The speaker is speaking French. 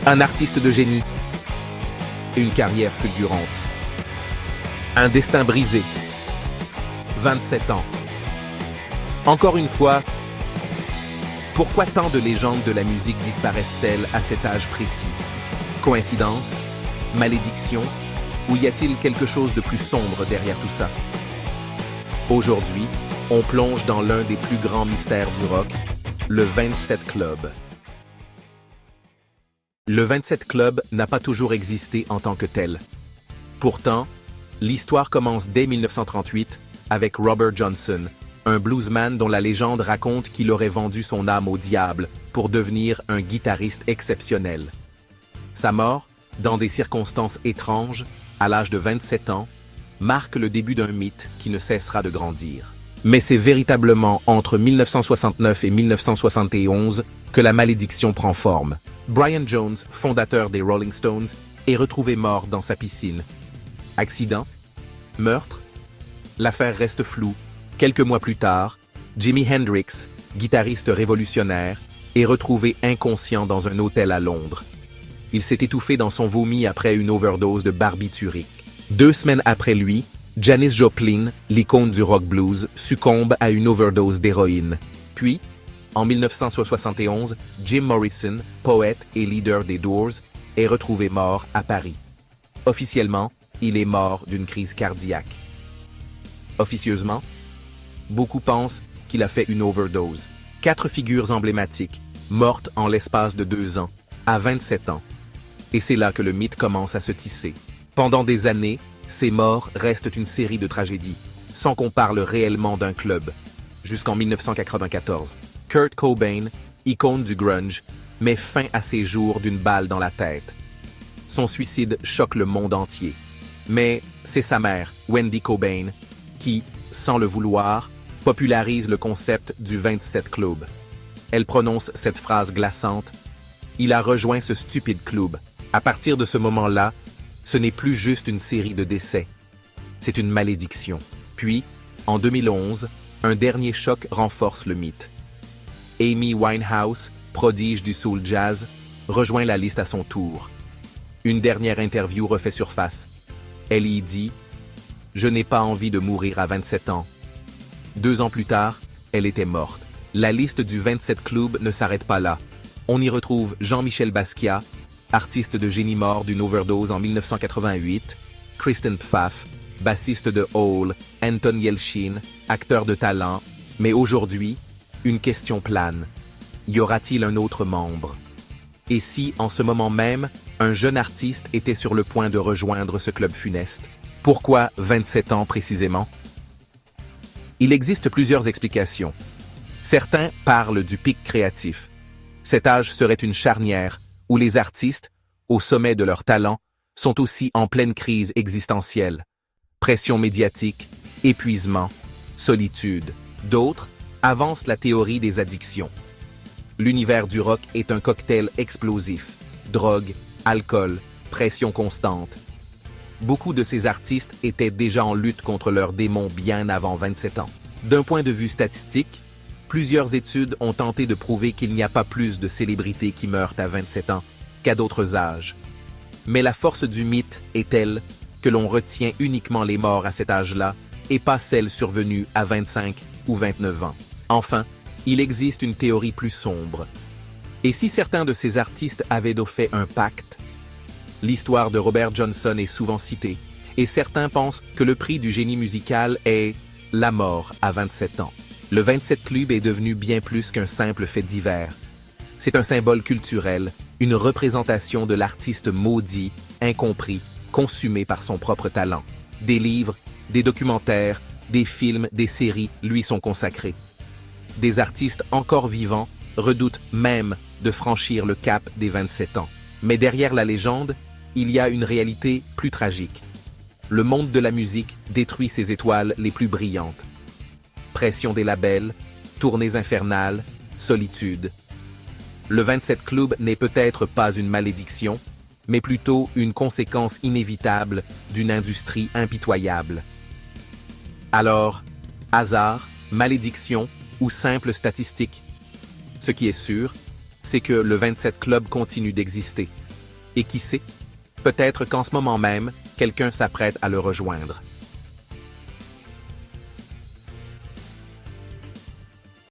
Un artiste de génie. Une carrière fulgurante. Un destin brisé. 27 ans. Encore une fois, pourquoi tant de légendes de la musique disparaissent-elles à cet âge précis? Coïncidence? Malédiction? Ou y a-t-il quelque chose de plus sombre derrière tout ça? Aujourd'hui, on plonge dans l'un des plus grands mystères du rock, le 27 Club. Le 27 Club n'a pas toujours existé en tant que tel. Pourtant, l'histoire commence dès 1938 avec Robert Johnson, un bluesman dont la légende raconte qu'il aurait vendu son âme au diable pour devenir un guitariste exceptionnel. Sa mort, dans des circonstances étranges, à l'âge de 27 ans, marque le début d'un mythe qui ne cessera de grandir. Mais c'est véritablement entre 1969 et 1971 que la malédiction prend forme. Brian Jones, fondateur des Rolling Stones, est retrouvé mort dans sa piscine. Accident? Meurtre? L'affaire reste floue. Quelques mois plus tard, Jimi Hendrix, guitariste révolutionnaire, est retrouvé inconscient dans un hôtel à Londres. Il s'est étouffé dans son vomi après une overdose de barbiturique. 2 semaines après lui, Janis Joplin, l'icône du rock blues, succombe à une overdose d'héroïne. Puis, en 1971, Jim Morrison, poète et leader des Doors, est retrouvé mort à Paris. Officiellement, il est mort d'une crise cardiaque. Officieusement, beaucoup pensent qu'il a fait une overdose. 4 figures emblématiques, mortes en l'espace de 2 ans, à 27 ans. Et c'est là que le mythe commence à se tisser. Pendant des années, ces morts restent une série de tragédies, sans qu'on parle réellement d'un club. Jusqu'en 1994, Kurt Cobain, icône du grunge, met fin à ses jours d'une balle dans la tête. Son suicide choque le monde entier. Mais c'est sa mère, Wendy Cobain, qui, sans le vouloir, popularise le concept du 27 Club. Elle prononce cette phrase glaçante: « Il a rejoint ce stupide club. » À partir de ce moment-là, ce n'est plus juste une série de décès. C'est une malédiction. Puis, en 2011, un dernier choc renforce le mythe. Amy Winehouse, prodige du soul jazz, rejoint la liste à son tour. Une dernière interview refait surface. Elle y dit « Je n'ai pas envie de mourir à 27 ans. » 2 ans plus tard, elle était morte. La liste du 27 Club ne s'arrête pas là. On y retrouve Jean-Michel Basquiat, artiste de génie mort d'une overdose en 1988, Kristen Pfaff, bassiste de Hole, Anton Yelchin, acteur de talent, mais aujourd'hui, une question plane. Y aura-t-il un autre membre? Et si, en ce moment même, un jeune artiste était sur le point de rejoindre ce club funeste? Pourquoi 27 ans précisément? Il existe plusieurs explications. Certains parlent du pic créatif. Cet âge serait une charnière où les artistes, au sommet de leur talent, sont aussi en pleine crise existentielle. Pression médiatique, épuisement, solitude. D'autres avancent la théorie des addictions. L'univers du rock est un cocktail explosif. Drogue, alcool, pression constante. Beaucoup de ces artistes étaient déjà en lutte contre leurs démons bien avant 27 ans. D'un point de vue statistique, plusieurs études ont tenté de prouver qu'il n'y a pas plus de célébrités qui meurent à 27 ans qu'à d'autres âges. Mais la force du mythe est telle que l'on retient uniquement les morts à cet âge-là et pas celles survenues à 25 ou 29 ans. Enfin, il existe une théorie plus sombre. Et si certains de ces artistes avaient fait un pacte? L'histoire de Robert Johnson est souvent citée, et certains pensent que le prix du génie musical est la mort à 27 ans. Le 27 Club est devenu bien plus qu'un simple fait divers. C'est un symbole culturel, une représentation de l'artiste maudit, incompris, consumé par son propre talent. Des livres, des documentaires, des films, des séries lui sont consacrés. Des artistes encore vivants redoutent même de franchir le cap des 27 ans. Mais derrière la légende, il y a une réalité plus tragique. Le monde de la musique détruit ses étoiles les plus brillantes. Pression des labels, tournées infernales, solitude. Le 27 Club n'est peut-être pas une malédiction, mais plutôt une conséquence inévitable d'une industrie impitoyable. Alors, hasard, malédiction ou simple statistique? Ce qui est sûr, c'est que le 27 Club continue d'exister. Et qui sait? Peut-être qu'en ce moment même, quelqu'un s'apprête à le rejoindre.